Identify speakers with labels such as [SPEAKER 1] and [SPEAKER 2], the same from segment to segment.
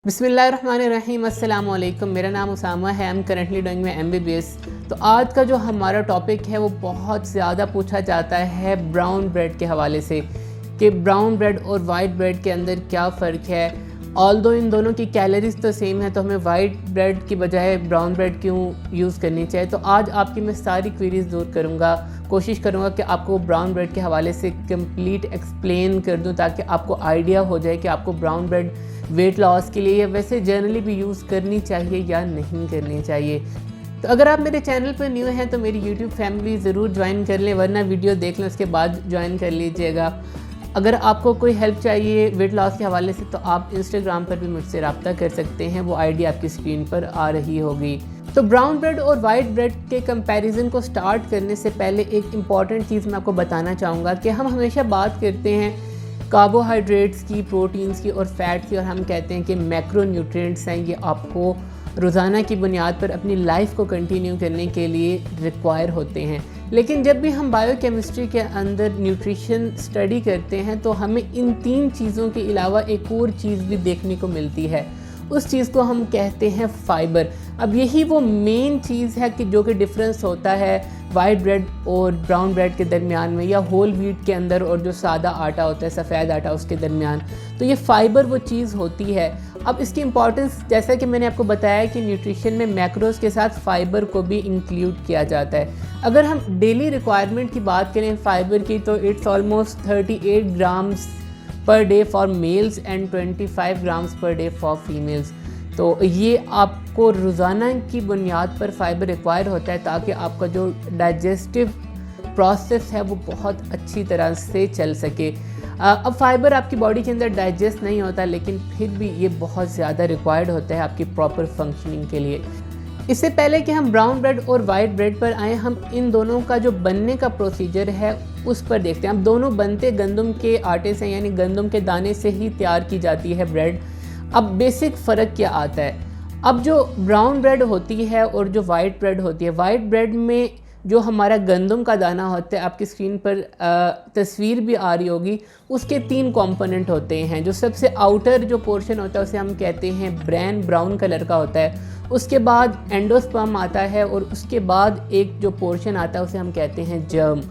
[SPEAKER 1] बिस्मिल्लाहिर्रहमानिर्रहीम अस्सलाम वालेकुम। मेरा नाम उसामा है। I am currently doing my MBBS। तो आज का जो हमारा टॉपिक है वो बहुत ज़्यादा पूछा जाता है ब्राउन ब्रेड के हवाले से कि ब्राउन ब्रेड और वाइट ब्रेड के अंदर क्या फ़र्क है। ऑल्दो इन दोनों की कैलोरीज तो सेम है, तो हमें वाइट ब्रेड की बजाय ब्राउन ब्रेड क्यों यूज़ करनी चाहिए। तो आज आपकी मैं सारी क्वेरीज दूर करूँगा, कोशिश करूँगा कि आपको ब्राउन ब्रेड के हवाले से कंप्लीट एक्सप्लेन कर दूँ ताकि आपको आइडिया हो जाए कि आपको ब्राउन ब्रेड वेट लॉस के लिए या वैसे जनरली भी यूज़ करनी चाहिए या नहीं करनी चाहिए। तो अगर आप मेरे चैनल पर न्यू हैं तो मेरी यूट्यूब फैमिली ज़रूर ज्वाइन कर लें, वरना वीडियो देख लें उसके बाद ज्वाइन कर लीजिएगा। अगर आपको कोई हेल्प चाहिए वेट लॉस के हवाले से तो आप इंस्टाग्राम पर भी मुझसे रब्ता कर सकते हैं, वो आईडी आपकी स्क्रीन पर आ रही होगी। तो ब्राउन ब्रेड और वाइट ब्रेड के कंपैरिजन को स्टार्ट करने से पहले एक इम्पॉर्टेंट चीज़ मैं आपको बताना चाहूँगा कि हम हमेशा बात करते हैं कार्बोहाइड्रेट्स की, प्रोटीन्स की और फैट्स की, और हम कहते हैं कि मैक्रो न्यूट्रिएंट्स हैं, ये आपको रोज़ाना की बुनियाद पर अपनी लाइफ को कंटिन्यू करने के लिए रिक्वायर होते हैं। लेकिन जब भी हम बायोकेमिस्ट्री के अंदर न्यूट्रिशन स्टडी करते हैं तो हमें इन तीन चीज़ों के अलावा एक और चीज़ भी देखने को मिलती है, उस चीज़ को हम कहते हैं फ़ाइबर। अब यही वो मेन चीज़ है कि जो कि डिफरेंस होता है वाइट ब्रेड और ब्राउन ब्रेड के दरमियान में, या होल व्हीट के अंदर और जो सादा आटा होता है, सफ़ेद आटा, उसके दरमियान। तो ये फ़ाइबर वो चीज़ होती है। अब इसकी इम्पॉर्टेंस, जैसा कि मैंने आपको बताया कि न्यूट्रिशन में मैक्रोज के साथ फ़ाइबर को भी इंक्लूड किया जाता है। अगर हम डेली रिक्वायरमेंट की बात करें फ़ाइबर की तो it's almost 38 grams per day for mails and 25 grams per day for females. तो ये आपको रोज़ाना की बुनियाद पर फ़ाइबर रिक्वायर होता है ताकि आपका जो डाइजेस्टिव प्रोसेस है वो बहुत अच्छी तरह से चल सके। अब फ़ाइबर आपकी बॉडी के अंदर डाइजेस्ट नहीं होता, लेकिन फिर भी ये बहुत ज़्यादा रिक्वायर्ड होता है आपकी प्रॉपर फंक्शनिंग के लिए। इससे पहले कि हम ब्राउन ब्रेड और वाइट ब्रेड पर आएँ, हम इन दोनों का जो बनने का प्रोसीजर है उस पर देखते हैं। अब दोनों बनते गंदम के आटे से, यानी गंदम के दाने से ही तैयार की जाती है ब्रेड। अब बेसिक फ़र्क क्या आता है, अब जो ब्राउन ब्रेड होती है और जो वाइट ब्रेड होती है, वाइट ब्रेड में जो हमारा गंदम का दाना होता है, आपकी स्क्रीन पर तस्वीर भी आ रही होगी, उसके 3 कंपोनेंट होते हैं। जो सबसे आउटर जो पोर्शन होता है उसे हम कहते हैं ब्रैन, ब्राउन कलर का होता है। उसके बाद एंडोस्पर्म आता है और उसके बाद एक जो पोर्शन आता है उसे हम कहते हैं जर्म।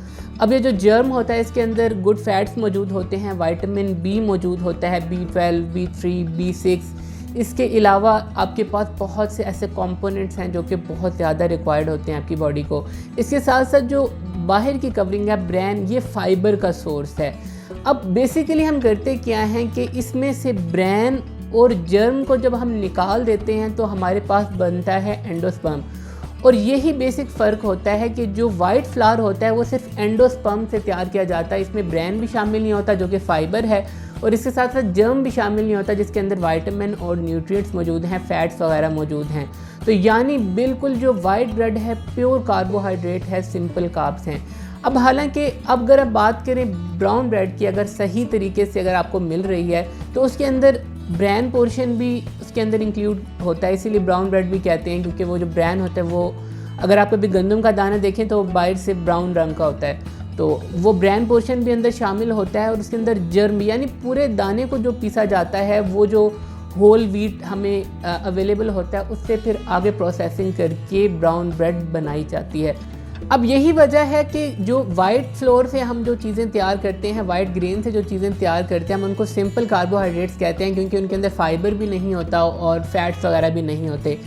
[SPEAKER 1] अब ये जो जर्म होता है इसके अंदर गुड फैट्स मौजूद होते हैं, विटामिन बी मौजूद होता है, B12, B3, B6। इसके अलावा आपके पास बहुत से ऐसे कंपोनेंट्स हैं जो कि बहुत ज़्यादा रिक्वायर्ड होते हैं आपकी बॉडी को। इसके साथ साथ जो बाहर की कवरिंग है ब्रेन, ये फाइबर का सोर्स है। अब बेसिकली हम करते क्या हैं कि इसमें से ब्रेन और जर्म को जब हम निकाल देते हैं तो हमारे पास बनता है एंडोस्पर्म। और यही बेसिक फ़र्क होता है कि जो वाइट फ्लावर होता है वो सिर्फ एंडोस्पर्म से तैयार किया जाता है, इसमें ब्रेन भी शामिल नहीं होता जो कि फ़ाइबर है, और इसके साथ साथ जर्म भी शामिल नहीं होता जिसके अंदर विटामिन और न्यूट्रिएंट्स मौजूद हैं, फैट्स वगैरह मौजूद हैं। तो यानी बिल्कुल जो वाइट ब्रेड है प्योर कार्बोहाइड्रेट है, सिंपल कार्ब्स हैं। अब हालांकि अब अगर आप बात करें ब्राउन ब्रेड की, अगर सही तरीके से अगर आपको मिल रही है तो उसके अंदर ब्रैन पोर्शन भी उसके अंदर इंक्लूड होता है, इसीलिए ब्राउन ब्रेड भी कहते हैं, क्योंकि वो जो ब्रैन होता है वो, अगर आप कभी गंदम का दाना देखें तो बाहर से ब्राउन रंग का होता है, तो वो ब्रैन पोर्शन भी अंदर शामिल होता है। और उसके अंदर जर्म, यानी पूरे दाने को जो पीसा जाता है, वो जो होल व्हीट हमें अवेलेबल होता है उससे फिर आगे प्रोसेसिंग करके ब्राउन ब्रेड बनाई जाती है। अब यही वजह है कि जो वाइट फ्लोर से हम जो चीज़ें तैयार करते हैं, वाइट ग्रेन से जो चीज़ें तैयार करते हैं, हम उनको सिंपल कार्बोहाइड्रेट्स कहते हैं, क्योंकि उनके अंदर फाइबर भी नहीं होता और फैट्स वगैरह भी नहीं होते।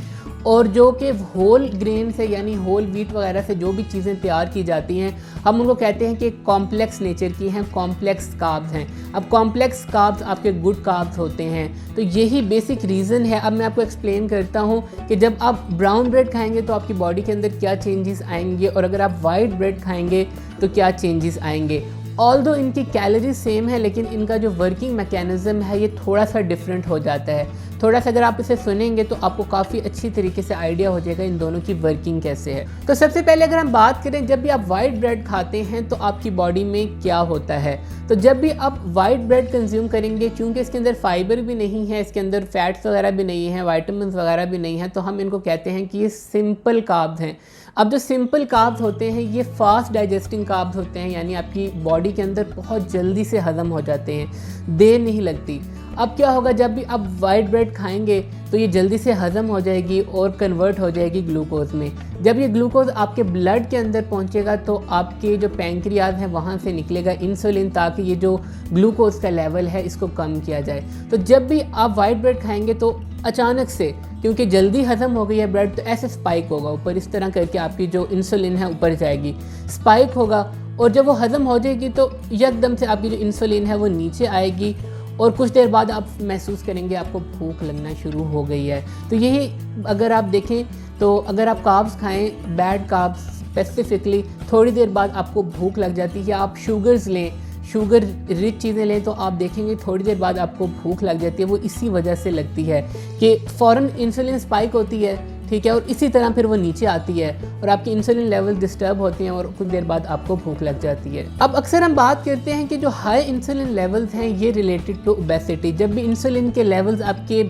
[SPEAKER 1] और जो कि होल ग्रेन से यानी होल व्हीट वगैरह से जो भी चीज़ें तैयार की जाती हैं, हम उनको कहते हैं कि कॉम्प्लेक्स नेचर की हैं, कॉम्प्लेक्स कार्ब्स हैं। अब कॉम्प्लेक्स कार्ब्स आपके गुड कार्ब्स होते हैं, तो यही बेसिक रीज़न है। अब मैं आपको एक्सप्लेन करता हूँ कि जब आप ब्राउन ब्रेड खाएंगे तो आपकी बॉडी के अंदर क्या चेंजेस आएंगे, और अगर आप वाइट ब्रेड खाएंगे तो क्या चेंजेस आएंगे। ऑल्दो इनकी कैलोरीज सेम है, लेकिन इनका जो वर्किंग मैकेनिज़्म है ये थोड़ा सा डिफरेंट हो जाता है। थोड़ा सा अगर आप इसे सुनेंगे तो आपको काफ़ी अच्छी तरीके से आइडिया हो जाएगा इन दोनों की वर्किंग कैसे है। तो सबसे पहले अगर हम बात करें, जब भी आप वाइट ब्रेड खाते हैं तो आपकी बॉडी में क्या होता है। तो जब भी आप वाइट ब्रेड कंज्यूम करेंगे, क्योंकि इसके अंदर फाइबर भी नहीं है, इसके अंदर फैट्स वगैरह भी नहीं है, विटामिन वगैरह भी नहीं है, तो हम इनको कहते हैं कि ये सिंपल कार्ब्स हैं। अब जो सिंपल कार्ब्स होते हैं ये फास्ट डाइजेस्टिंग कार्ब्स होते हैं, यानी आपकी बॉडी के अंदर बहुत जल्दी से हज़म हो जाते हैं, देर नहीं लगती। अब क्या होगा, जब भी आप वाइट ब्रेड खाएंगे तो ये जल्दी से हज़म हो जाएगी और कन्वर्ट हो जाएगी ग्लूकोज में। जब ये ग्लूकोज आपके ब्लड के अंदर पहुंचेगा तो आपके जो पैंक्रियाज हैं वहाँ से निकलेगा इंसुलिन, ताकि ये जो ग्लूकोज का लेवल है इसको कम किया जाए। तो जब भी आप वाइट ब्रेड खाएंगे तो अचानक से, क्योंकि जल्दी हज़म हो गई है ब्रेड, तो ऐसे स्पाइक होगा ऊपर, इस तरह करके आपकी जो इंसुलिन है ऊपर जाएगी, स्पाइक होगा, और जब वो हज़म हो जाएगी तो एकदम से आपकी जो इंसुलिन है वो नीचे आएगी और कुछ देर बाद आप महसूस करेंगे आपको भूख लगना शुरू हो गई है। तो यही अगर आप देखें तो अगर आप कार्ब्स खाएं, बैड कार्ब्स स्पेसिफिकली, थोड़ी देर बाद आपको भूख लग जाती है। या आप शुगर्स लें, शुगर रिच चीज़ें लें, तो आप देखेंगे थोड़ी देर बाद आपको भूख लग जाती है। वो इसी वजह से लगती है कि फ़ौरन इंसुलिन स्पाइक होती है, ठीक है, और इसी तरह फिर वो नीचे आती है और आपकी इंसुलिन लेवल डिस्टर्ब होती हैं और कुछ देर बाद आपको भूख लग जाती है। अब अक्सर हम बात करते हैं कि जो हाई इंसुलिन लेवल्स हैं ये रिलेटेड टू ओबेसिटी। जब भी इंसुलिन के लेवल्स आपके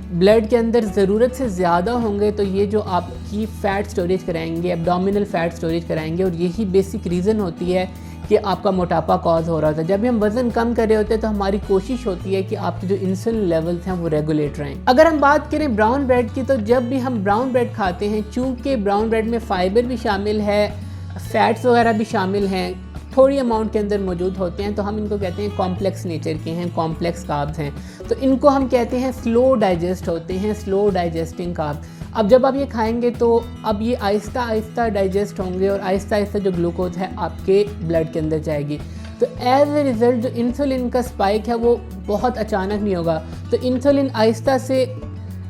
[SPEAKER 1] ब्लड के अंदर ज़रूरत से ज़्यादा होंगे तो ये जो आपकी फ़ैट स्टोरेज कराएंगे, एब्डोमिनल फ़ैट स्टोरेज कराएंगे, और यही बेसिक रीज़न होती है कि आपका मोटापा कॉज हो रहा होता है। जब भी हम वज़न कम कर रहे होते हैं तो हमारी कोशिश होती है कि आपके जो इंसुलिन लेवल्स हैं वो रेगुलेट रहें। अगर हम बात करें ब्राउन ब्रेड की, तो जब भी हम ब्राउन ब्रेड खाते हैं, चूँकि ब्राउन ब्रेड में फ़ाइबर भी शामिल है, फ़ैट्स वगैरह भी शामिल हैं, थोड़ी अमाउंट के अंदर मौजूद होते हैं, तो हम इनको कहते हैं कॉम्प्लेक्स नेचर के हैं, कॉम्प्लेक्स कार्ब्स हैं। तो इनको हम कहते हैं स्लो डाइजेस्ट होते हैं, स्लो डाइजेस्टिंग कार्ब्स। अब जब आप ये खाएंगे तो अब ये आहिस्ता आहिस्ता डाइजेस्ट होंगे और आहिस्ता आहिस्ता जो ग्लूकोज है आपके ब्लड के अंदर जाएगी। तो एज ए रिज़ल्ट जो इंसुलिन का स्पाइक है वो बहुत अचानक नहीं होगा, तो इंसुलिन आहिस्ता से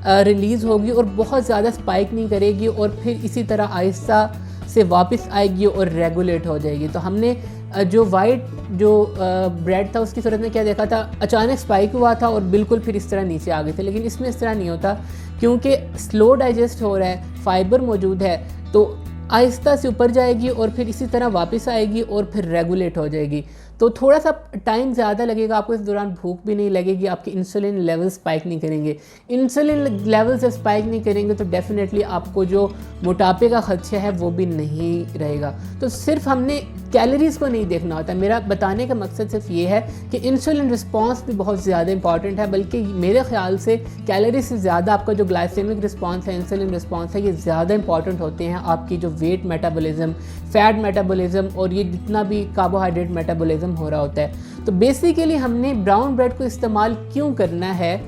[SPEAKER 1] रिलीज़ होगी और बहुत ज़्यादा स्पाइक नहीं करेगी और फिर इसी तरह आहिस्ता से वापस आएगी और रेगुलेट हो जाएगी। तो हमने जो वाइट जो ब्रेड था उसकी सूरत में क्या देखा था, अचानक स्पाइक हुआ था और बिल्कुल फिर इस तरह नीचे आ गए थे, लेकिन इसमें इस तरह नहीं होता क्योंकि स्लो डाइजेस्ट हो रहा है, फाइबर मौजूद है, तो आहिस्ता से ऊपर जाएगी और फिर इसी तरह वापस आएगी और फिर रेगुलेट हो जाएगी। तो थोड़ा सा टाइम ज़्यादा लगेगा आपको, इस दौरान भूख भी नहीं लगेगी, आपके इंसुलिन लेवल स्पाइक नहीं करेंगे। इंसुलिन लेवल से स्पाइक नहीं करेंगे तो डेफिनेटली आपको जो मोटापे का खदशा है वो भी नहीं रहेगा। तो सिर्फ हमने कैलोरीज़ को नहीं देखना होता। मेरा बताने का मकसद सिर्फ ये है कि इंसुलिन रिस्पॉन्स भी बहुत ज़्यादा इंपॉर्टेंट है, बल्कि मेरे ख्याल से कैलोरी से ज़्यादा आपका जो ग्लाइसेमिक रिस्पॉन्स है, इंसुलिन रिस्पॉन्स है, ये ज़्यादा इंपॉर्टेंट होते हैं आपकी जो वेट मेटाबॉलिज्म, फैट मेटाबॉलिज्म और ये जितना भी कार्बोहाइड्रेट मेटाबॉलिज्म हो रहा होता है। तो बेसिकली हमने ब्राउन ब्रेड को इस्तेमाल क्यों करना है,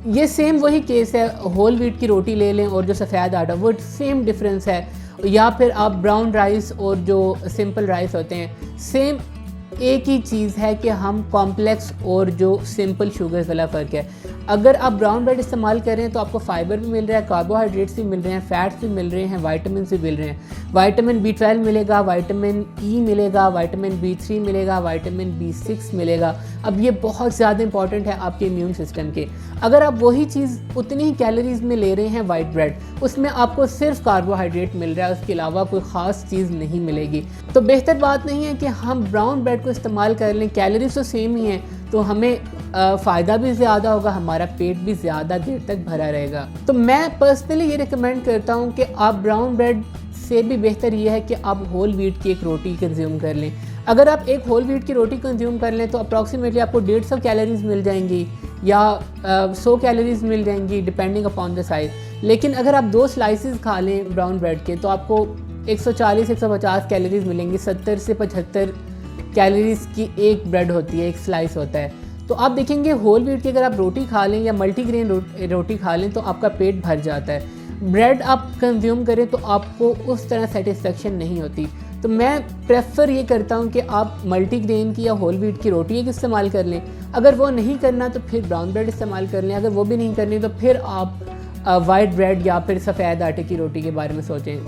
[SPEAKER 1] ये सेम वही केस है, होल व्हीट की रोटी ले लें और जो सफ़ेद आटा, वो सेम डिफरेंस है, या फिर आप ब्राउन राइस और जो सिंपल राइस होते हैं, सेम एक ही चीज़ है कि हम कॉम्प्लेक्स और जो सिंपल शुगर्स वाला फ़र्क है। अगर आप ब्राउन ब्रेड इस्तेमाल करें तो आपको फाइबर भी मिल रहा है, कार्बोहाइड्रेट्स भी मिल रहे हैं, फैट्स भी मिल रहे हैं, वाइटामिन भी मिल रहे हैं। वाइटामिन B12 मिलेगा, वाइटामिन E मिलेगा, वाइटामिन B3 मिलेगा, वाइटामिन B6 मिलेगा। अब ये बहुत ज़्यादा इंपॉर्टेंट है आपके इम्यून सिस्टम के। अगर आप वही चीज़ उतनी ही कैलोरीज़ में ले रहे हैं वाइट ब्रेड, उसमें आपको सिर्फ कार्बोहाइड्रेट मिल रहा है, उसके अलावा कोई ख़ास चीज़ नहीं मिलेगी। तो बेहतर बात नहीं है कि हम ब्राउन ब्रेड को इस्तेमाल कर लें, कैलोरीज तो सेम ही हैं, तो हमें फ़ायदा भी ज़्यादा होगा, हमारा पेट भी ज़्यादा देर तक भरा रहेगा। तो मैं पर्सनली ये रिकमेंड करता हूँ कि आप ब्राउन ब्रेड से भी बेहतर ये है कि आप होल व्हीट की एक रोटी कंज्यूम कर लें। अगर आप एक होल व्हीट की रोटी कंज्यूम कर लें तो अप्रॉक्सीमेटली आपको 150 कैलोरीज़ मिल जाएंगी या 100 कैलोरीज़ मिल जाएंगी डिपेंडिंग अपॉन द साइज़। लेकिन अगर आप 2 स्लाइसेस खा लें ब्राउन ब्रेड के तो आपको 140-150 कैलोरीज़ मिलेंगी। 70 से 75 कैलोरीज़ की एक ब्रेड होती है, एक स्लाइस होता है। तो आप देखेंगे होल व्हीट की अगर आप रोटी खा लें या मल्टीग्रेन रोटी खा लें तो आपका पेट भर जाता है। ब्रेड आप कंज्यूम करें तो आपको उस तरह सेटिस्फेक्शन नहीं होती। तो मैं प्रेफर ये करता हूँ कि आप मल्टीग्रेन की या होल व्हीट की रोटी एक इस्तेमाल कर लें। अगर वो नहीं करना तो फिर ब्राउन ब्रेड इस्तेमाल कर लें। अगर वो भी नहीं करनी तो फिर आप वाइट ब्रेड या फिर सफ़ेद आटे की रोटी के बारे में सोचें।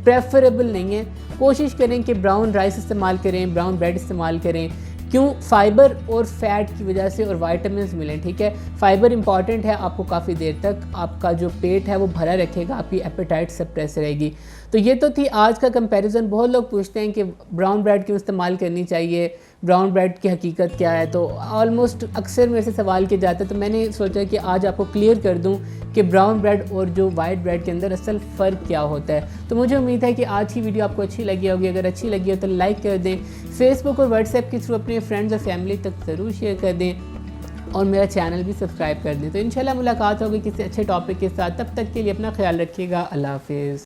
[SPEAKER 1] प्रेफरेबल नहीं है, कोशिश करें कि ब्राउन राइस इस्तेमाल करें, ब्राउन ब्रेड इस्तेमाल करें। क्यों? फाइबर और फैट की वजह से और वाइटामिन मिलें। ठीक है, फाइबर इंपॉर्टेंट है, आपको काफ़ी देर तक आपका जो पेट है वो भरा रखेगा, आपकी एपेटाइट सप्रेस रहेगी। तो ये तो थी आज का कंपैरिजन। बहुत लोग पूछते हैं कि ब्राउन ब्रेड क्यों इस्तेमाल करनी चाहिए, ब्राउन ब्रेड की हकीकत क्या है। तो ऑलमोस्ट अक्सर मेरे से सवाल किए जाते हैं, तो मैंने सोचा कि आज आपको क्लियर कर दूं कि ब्राउन ब्रेड और जो वाइट ब्रेड के अंदर असल फ़र्क क्या होता है। तो मुझे उम्मीद है कि आज की वीडियो आपको अच्छी लगी होगी। अगर अच्छी लगी हो तो लाइक कर दें, फेसबुक और व्हाट्सएप के थ्रू अपने फ्रेंड्स और फैमिली तक ज़रूर शेयर कर दें। और मेरा चैनल भी सब्सक्राइब कर दें। तो इंशाल्लाह मुलाकात होगी किसी अच्छे टॉपिक के साथ। तब तक के लिए अपना ख्याल रखिएगा। अल्लाह हाफ़िज़।